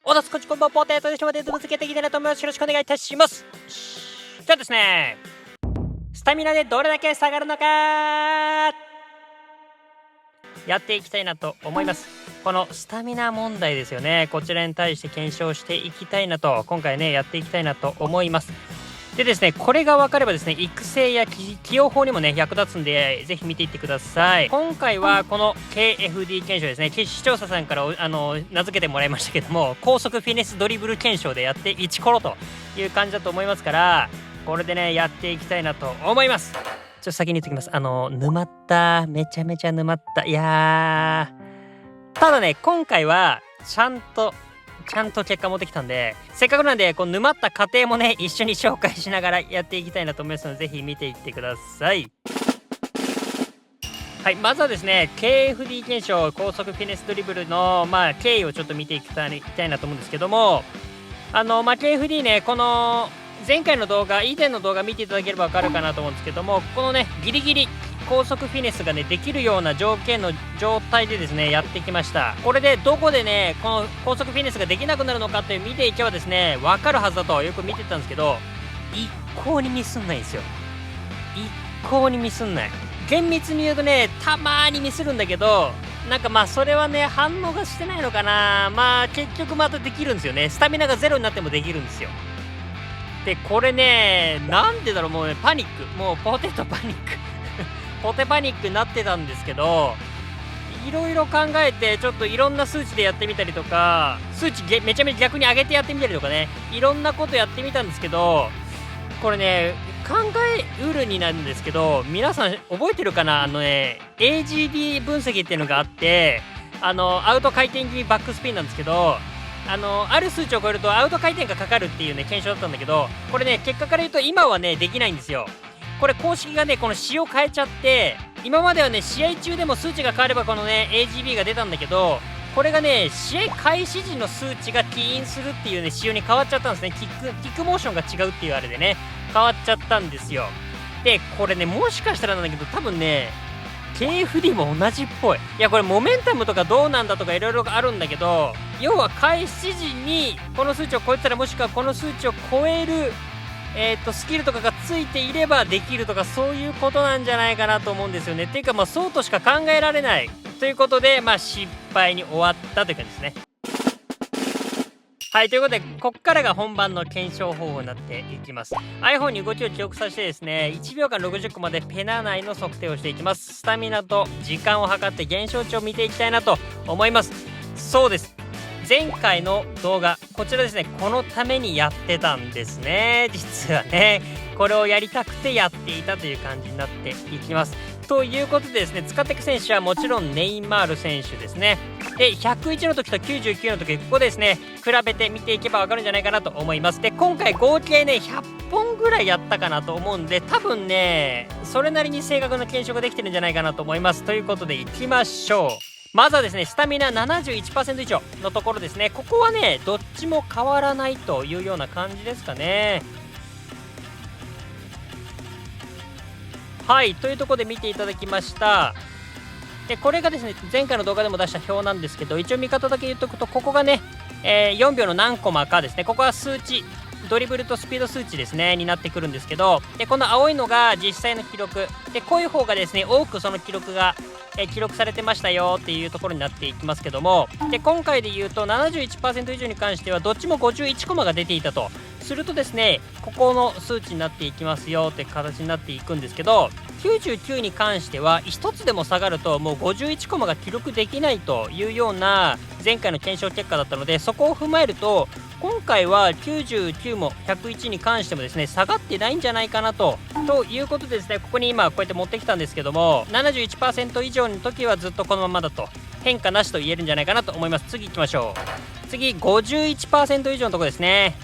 おだすこちこんばんポテトでしょまで続けていきたいなと思います。よろしくお願いいたします。じゃあですね、スタミナでどれだけ下がるのかやっていきたいなと思います。このスタミナ問題ですよね、こちらに対して検証していきたいなと今回ねやっていきたいなと思います。でですね、これが分かればですね、育成や起用法にもね役立つんで、ぜひ見ていってください。今回はこの KFD 検証ですね、視聴者さんから名付けてもらいましたけども、高速フィネスドリブル検証でやって1コロという感じだと思いますから、これでねやっていきたいなと思います。ちょっと先に言っておきます。沼った、めちゃめちゃ沼った。いやー、ただね今回はちゃんと結果持ってきたんで、せっかくなんでこう沼った過程もね一緒に紹介しながらやっていきたいなと思いますので、ぜひ見ていってください。はい、まずはですね KFD 検証高速フィネスドリブルの経緯をちょっと見ていきたいなと思うんですけども、KFD ね、この前回の動画以前の動画見ていただければ分かるかなと思うんですけども、このねギリギリ高速フィネスがねできるような条件の状態でですねやってきました。これでどこでねこの高速フィネスができなくなるのかって見ていけばですね分かるはずだとよく見てたんですけど、一向にミスんないんですよ。一向にミスんない。厳密に言うとねたまーにミスるんだけど、なんかそれはね反応がしてないのかな。結局またできるんですよね。スタミナがゼロになってもできるんですよ。でこれねなんでだろう、もうねパニック、もうポテトパニックポテパニックになってたんですけど、いろいろ考えてちょっといろんな数値でやってみたりとか、数値めちゃめちゃ逆に上げてやってみたりとかね、いろんなことやってみたんですけど、これね考えうるになるんですけど、皆さん覚えてるかな、AGB 分析っていうのがあって、アウト回転気味バックスピンなんですけど、ある数値を超えるとアウト回転がかかるっていうね検証だったんだけど、これね結果から言うと今はねできないんですよ。これ公式がねこの仕様変えちゃって、今まではね試合中でも数値が変わればこのね AGB が出たんだけど、これがね試合開始時の数値が起因するっていうね仕様に変わっちゃったんですね。キックモーションが違うっていうあれでね変わっちゃったんですよ。でこれねもしかしたらなんだけど、多分ね KFD も同じっぽい。いやこれモメンタムとかどうなんだとかいろいろあるんだけど、要は開始時にこの数値を超えたら、もしくはこの数値を超えるスキルとかがついていればできるとか、そういうことなんじゃないかなと思うんですよね。っていうかそうとしか考えられないということで、失敗に終わったという感じですね。はい、ということでこっからが本番の検証方法になっていきます。 iPhone に動きを記録させてですね、1秒間60個までペナ内の測定をしていきます。スタミナと時間を計って減少値を見ていきたいなと思います。そうです、前回の動画こちらですね、このためにやってたんですね。実はねこれをやりたくてやっていたという感じになっていきます。ということでですね、使っていく選手はもちろんネイマール選手ですね。で101の時と99の時、ここですね比べて見ていけば分かるんじゃないかなと思います。で今回合計ね100本ぐらいやったかなと思うんで、多分ねそれなりに正確な検証ができてるんじゃないかなと思います。ということでいきましょう。まずはですねスタミナ 71% 以上のところですね。ここはねどっちも変わらないというような感じですかね。はい、というところで見ていただきました。でこれがですね前回の動画でも出した表なんですけど、一応見方だけ言っとくと、ここがね、4秒の何コマかですね、ここは数値、ドリブルとスピード数値ですねになってくるんですけど、でこの青いのが実際の記録で、濃い方がですね多くその記録が記録されてましたよっていうところになっていきますけども、で今回で言うと 71% 以上に関してはどっちも51コマが出ていたとするとですね、ここの数値になっていきますよって形になっていくんですけど、99に関しては1つでも下がるともう51コマが記録できないというような前回の検証結果だったので、そこを踏まえると今回は99も101に関してもですね下がってないんじゃないかなということでですね、ここに今こうやって持ってきたんですけども、71% 以上の時はずっとこのままだと、変化なしと言えるんじゃないかなと思います。次行きましょう。次 51% 以上のところですね。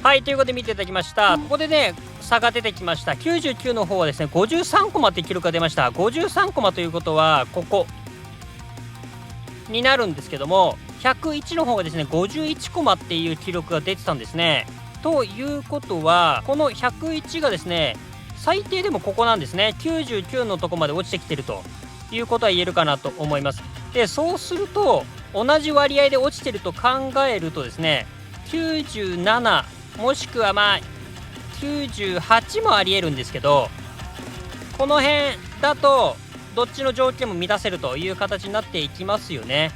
はい、ということで見ていただきました。ここでね差が出てきました。99の方はですね53コマって記録が出ました。53コマということはここになるんですけども、101の方がですね51コマっていう記録が出てたんですね。ということはこの101がですね最低でもここなんですね。99のとこまで落ちてきてるということは言えるかなと思います。でそうすると同じ割合で落ちてると考えるとですね、97もしくは98もありえるんですけど、この辺だとどっちの条件も満たせるという形になっていきますよね。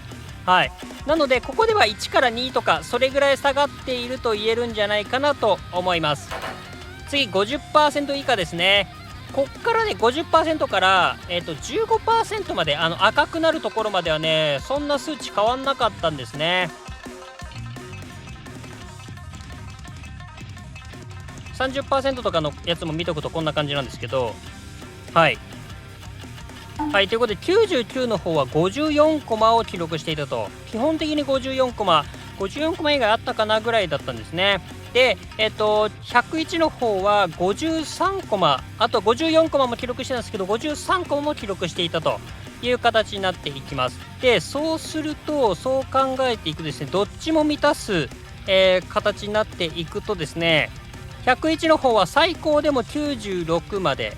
はい、なのでここでは1から2とかそれぐらい下がっていると言えるんじゃないかなと思います。次 50% 以下ですね。こっからね 50% から、15% まで赤くなるところまではねそんな数値変わんなかったんですね。30% とかのやつも見とくとこんな感じなんですけど、はいはい、ということで99の方は54コマを記録していたと。基本的に54コマ以外あったかなぐらいだったんですね。で101の方は53コマ、あと54コマも記録してたんですけど53コマも記録していたという形になっていきます。でそうするとそう考えていくとですね、どっちも満たす、形になっていくとですね、101の方は最高でも96まで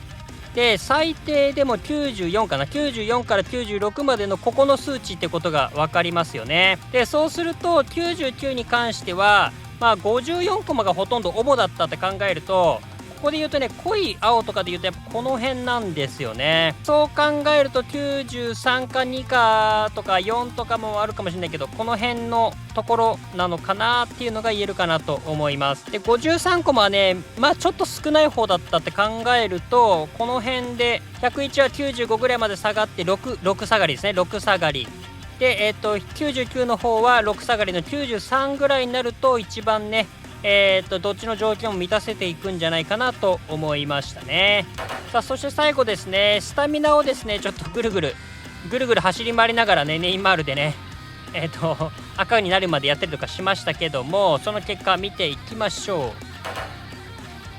で最低でも94かな、94から96までのここの数値ってことが分かりますよね。でそうすると99に関しては54コマがほとんど主だったって考えると、ここで言うとね濃い青とかで言うとやっぱこの辺なんですよね。そう考えると93か2かとか4とかもあるかもしれないけど、この辺のところなのかなっていうのが言えるかなと思います。で53コマはねちょっと少ない方だったって考えると、この辺で101は95ぐらいまで下がって6下がりですね、6下がりで99の方は6下がりの93ぐらいになると一番ねどっちの条件も満たせていくんじゃないかなと思いましたね。さあそして最後ですね、スタミナをですねちょっとぐるぐる走り回りながらねネイマールでね赤になるまでやったりとかしましたけども、その結果見ていきましょ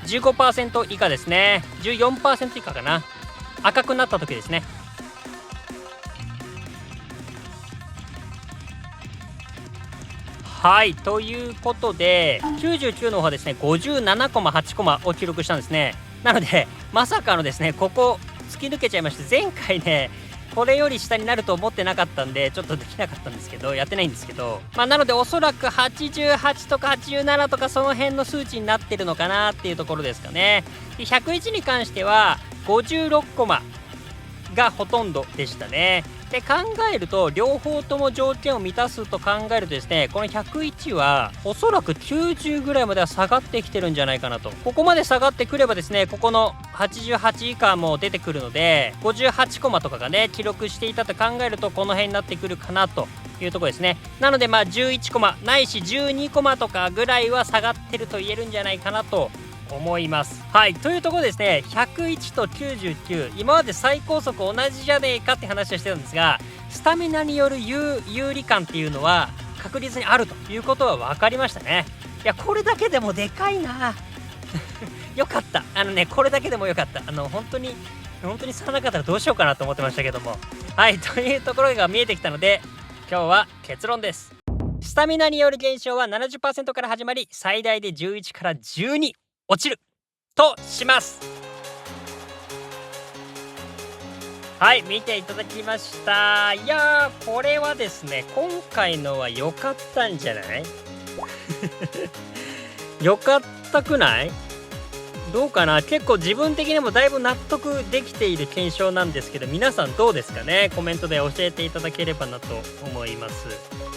う。 15% 以下ですね、 14% 以下かな、赤くなった時ですね。はい、ということで99の方はですね57コマ8コマを記録したんですね。なのでまさかのですねここ突き抜けちゃいまして、前回ねこれより下になると思ってなかったんでちょっとできなかったんですけど、やってないんですけど、なのでおそらく88とか87とかその辺の数値になってるのかなっていうところですかね。で101に関しては56コマがほとんどでしたね。で考えると両方とも条件を満たすと考えるとですね、この101はおそらく90ぐらいまでは下がってきてるんじゃないかなと。ここまで下がってくればですね、ここの88以下も出てくるので58コマとかがね記録していたと考えるとこの辺になってくるかなというところですね。なので11コマないし12コマとかぐらいは下がってると言えるんじゃないかなと思います。はい、というところですね、101と99今まで最高速同じじゃねえかって話をしてたんですが、スタミナによる有利感っていうのは確実にあるということは分かりましたね。いやこれだけでもでかいなよかった、これだけでもよかった。本当に差がなかったらどうしようかなと思ってましたけども、はいというところが見えてきたので今日は結論です。スタミナによる減少は 70% から始まり最大で11から12落ちるとします。はい、見ていただきました。いやーこれはですね今回のは良かったんじゃない良かったくない？どうかな。結構自分的にもだいぶ納得できている検証なんですけど、皆さんどうですかね。コメントで教えていただければなと思います。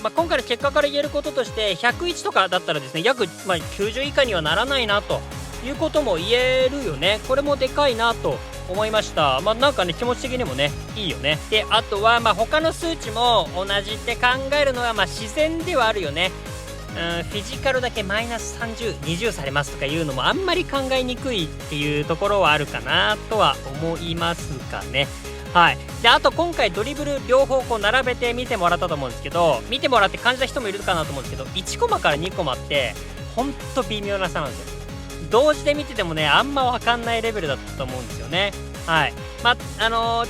今回の結果から言えることとして101とかだったらですね約、90以下にはならないなということも言えるよね。これもでかいなと思いました。なんかね気持ち的にもねいいよね。であとは他の数値も同じって考えるのは自然ではあるよね。フィジカルだけマイナス30、20されますとかいうのもあんまり考えにくいっていうところはあるかなとは思いますかね。はい。であと今回ドリブル両方こう並べて見てもらったと思うんですけど、見てもらって感じた人もいるかなと思うんですけど、1コマから2コマってほんと微妙な差なんですよ。同時で見ててもねあんま分かんないレベルだったと思うんですよね。はい。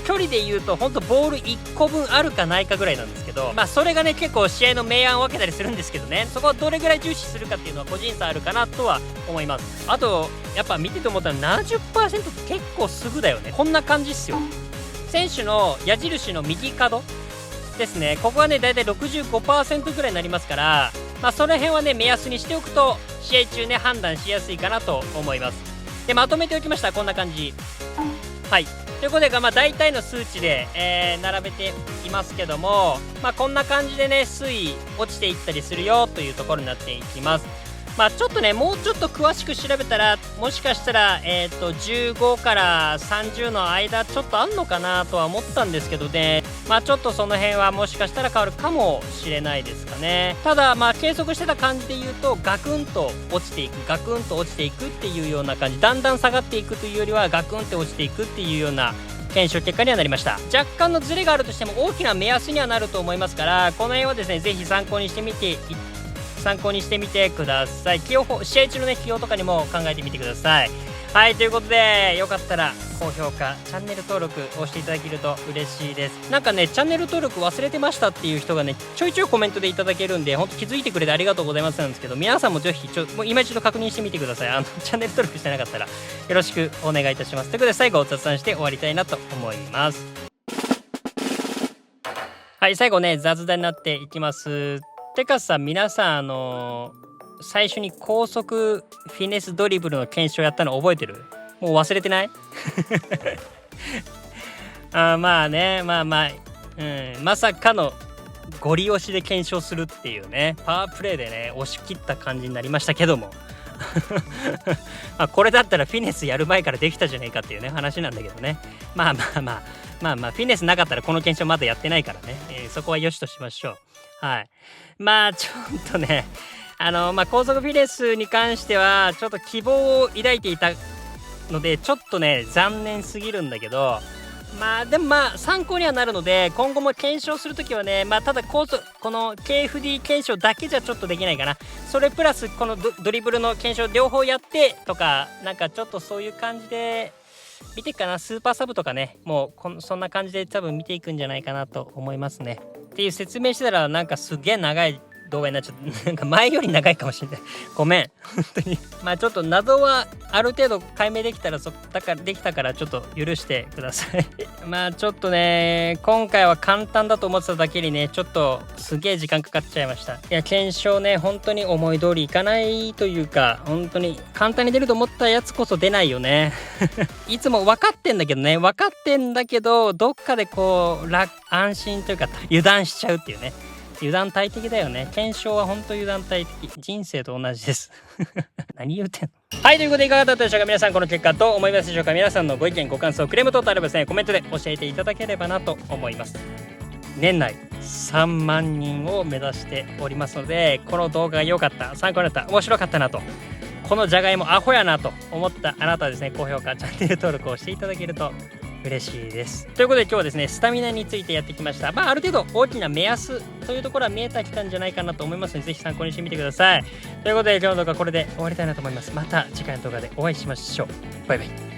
距離で言うとほんとボール1個分あるかないかぐらいなんですけど、それがね結構試合の明暗を分けたりするんですけどね、そこはどれぐらい重視するかっていうのは個人差あるかなとは思います。あとやっぱ見てて思ったら 70% って結構すぐだよね。こんな感じっすよ。選手の矢印の右角ですね。ここはねだいたい 65% ぐらいになりますから、その辺はね目安にしておくと試合中ね判断しやすいかなと思います。でまとめておきました。こんな感じ。はい、ということで大体の数値で、並べていますけども、こんな感じでね推移落ちていったりするよというところになっていきます。ちょっとねもうちょっと詳しく調べたらもしかしたら、15から30の間ちょっとあんのかなとは思ったんですけどね、ちょっとその辺はもしかしたら変わるかもしれないですかね。ただ計測してた感じで言うとガクンと落ちていくガクンと落ちていくっていうような感じ、だんだん下がっていくというよりはガクンって落ちていくっていうような検証結果にはなりました。若干のズレがあるとしても大きな目安にはなると思いますから、この辺はですねぜひ参考にしてみてください。試合中のね起用とかにも考えてみてください。はい、ということでよかったら高評価チャンネル登録をしていただけると嬉しいです。なんかねチャンネル登録忘れてましたっていう人がねちょいちょいコメントでいただけるんで、ほんと気づいてくれてありがとうございますなんですけど、皆さんもぜひもう今一度確認してみてください。チャンネル登録してなかったらよろしくお願いいたします。ということで最後お雑談して終わりたいなと思います。はい、最後ね雑談になっていきます。てかさ、皆さん最初に高速フィネスドリブルの検証やったの覚えてる？もう忘れてない？まさかのゴリ押しで検証するっていうね、パワープレイでね押し切った感じになりましたけどもこれだったらフィネスやる前からできたじゃねえかっていうね話なんだけどね。フィネスなかったらこの検証まだやってないからね、そこはよしとしましょう。はい、ちょっとね高速フィネスに関してはちょっと希望を抱いていたのでちょっとね残念すぎるんだけど、でも参考にはなるので今後も検証するときはねただこの KFD 検証だけじゃちょっとできないかな。それプラスこのドリブルの検証両方やってとか、なんかちょっとそういう感じで見ていくかな。スーパーサブとかねもうそんな感じで多分見ていくんじゃないかなと思いますね。っていう説明してたらなんかすげえ長い動画になっちゃったなんか前より長いかもしれないごめん本当にちょっと謎はある程度解明できたらできたからちょっと許してくださいちょっとね今回は簡単だと思ってただけにねちょっとすげえ時間かかっちゃいました。いや検証ね本当に思い通りいかないというか、本当に簡単に出ると思ったやつこそ出ないよねいつも分かってんだけどどっかでこう安心というか油断しちゃうっていうね。油断大敵だよね。検証は本当油断大敵。人生と同じです何言うてんの。はい、ということでいかがだったでしょうか。皆さんこの結果どう思いますでしょうか。皆さんのご意見ご感想クレーム等々あればですねコメントで教えていただければなと思います。年内3万人を目指しておりますので、この動画が良かった、参考になった、面白かったなと、このじゃがいもアホやなと思ったあなたはですね高評価チャンネル登録をしていただけると嬉しいです。ということで今日はですねスタミナについてやってきました。ある程度大きな目安というところは見えてきたんじゃないかなと思いますので、ぜひ参考にしてみてください。ということで今日の動画はこれで終わりたいなと思います。また次回の動画でお会いしましょう。バイバイ。